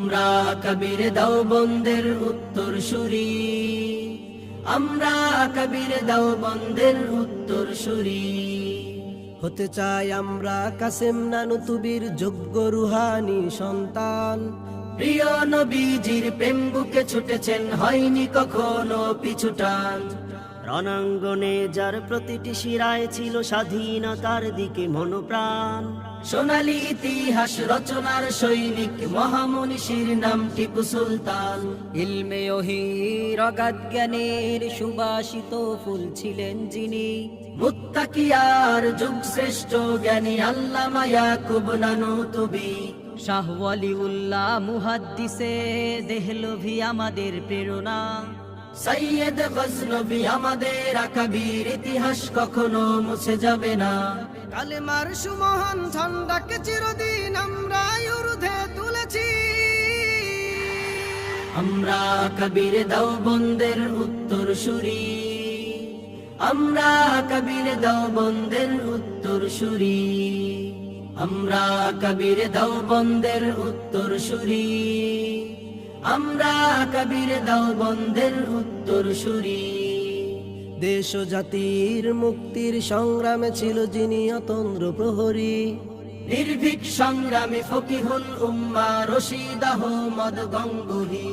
আমরা কবির দেওবন্দের উত্তর সুরি, আমরা কবির দেওবন্দের উত্তর সুরি। হতে চাই আমরা কাসেম নানুতুবির যোগ্য রুহানি সন্তান। প্রিয় নবীজির প্রেম বুকে ছুটেছেন, হয়নি কখনো পিছুটান। রণাঙ্গনে যার প্রতিটি শিরায় ছিল স্বাধীনতার দিকে মনোপ্রাণ। সোনালী ইতিহাস রচনার সৈনিক মহামনীষীর নাম টিপু সুলতান। ইলমে ওহীর অগাধ জ্ঞানের সুবাসিত ফুল ছিলেন যিনি। মুত্তাকিয়ার যুগ শ্রেষ্ঠ জ্ঞানী আল্লামা ইয়াকুব নানুতুবি। শাহ ওয়ালিউল্লাহ মুহাদ্দিসে দেহলভী আমাদের প্রেরণা। সৈয়দ গজনবী আমাদের আকাবির, ইতিহাস কখনো মুছে যাবে না। কালেমার সুমহান ঝন্ডাকে চিরদিন আমরা ঊর্ধ্বে তুলেছি। আমরা কবির দেওবন্দের উত্তর সুরি, আমরা কবির দেওবন্দের উত্তর সুরি, আমরা কবির দেওবন্দের উত্তর সুরি, আমরা কবির দেওবন্দের উত্তর সুরি। দেশ ও জাতির মুক্তির সংগ্রামে ছিল যিনি অতন্দ্র প্রহরী। নির্ভীক সংগ্রামী ফকিহুল উম্মা রশিদ আহমদ গঙ্গুহি।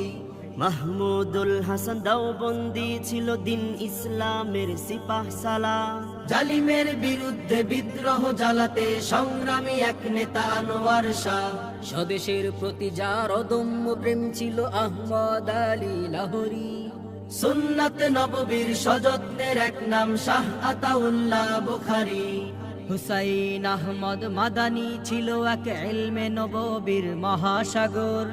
মাহমুদুল হাসান দেওবন্দি ছিল দিন ইসলামের সিপাহ সালার। জালিমের বিরুদ্ধে বিদ্রোহ জ্বালাতে সংগ্রামী এক নেতা আনোয়ার শাহ। স্বদেশের প্রতি যার অদম্য প্রেম ছিল আহমদ আলী লাহোরী। সুন্নাত নববীর সযত্নের এক নাম শাহ আতাউল্লাহ বুখারী। হুসাইন আহমদ মাদানী ছিল এক ইলমে নববীর মহাসাগর।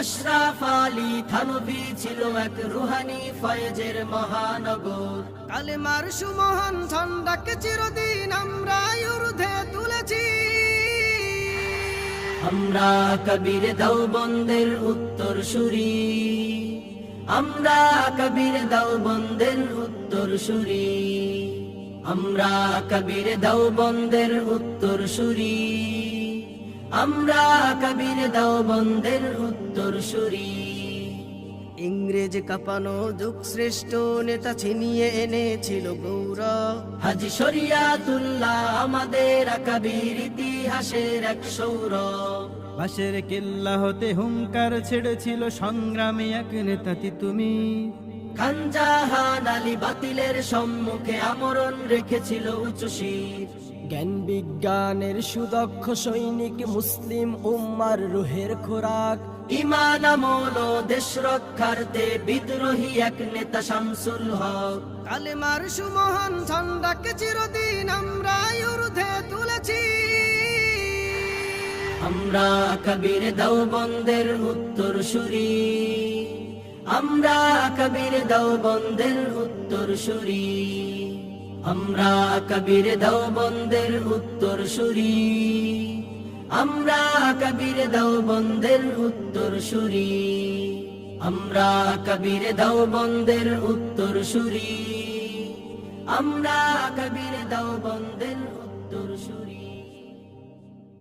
আশরাফ আলী থানভী ছিল এক রুহানি ফয়েজের মহানগর। কালেমার সুমহান ঝন্ডাকে চিরদিন আমরা ঊর্ধ্বে তুলেছি। আমরা কবির দেওবন্দের উত্তর সুরি, আমরা কবির দেওবন্দের উত্তর সুরি, আমরা কবির দেওবন্দের উত্তর সুরি, আমরা কবির দেওবন্দের উত্তর সুরি। ইংরেজ কাঁপানো যুগ শ্রেষ্ঠ নেতা ছিনিয়ে এনেছিল গৌরব। হাজী শরিয়াতুল্লাহ আমাদের কবির ইতিহাসের এক সৌরভ। বাঁশের কেল্লা হতে হুঙ্কার ছেড়েছিল সংগ্রামী এক নেতা তিতুমির। খান জাহান আলী বাতিলের সম্মুখে আমরণ রেখেছিল উঁচু শির। জ্ঞান বিজ্ঞানের সুদক্ষ সৈনিক মুসলিম উম্মার রুহের খোরাক। ইমান আমল ও দেশ রক্ষার্থে বিদ্রোহী এক নেতা শামসুল হক। কালেমার সুমহান ঝন্ডাকে চিরদিন আমরা ঊর্ধ্বে তুলেছি। আমরা কবির দেওবন্দের উত্তর সুরি, আমরা কবির দেওবন্দের উত্তর সুরি, আমরা কবির দেওবন্দের উত্তর সুরি, আমরা কবির দেওবন্দের উত্তর সুরি, আমরা কবির দেওবন্দের উত্তর সুরি, আমরা কবির দেওবন্দের উত্তর সুরি।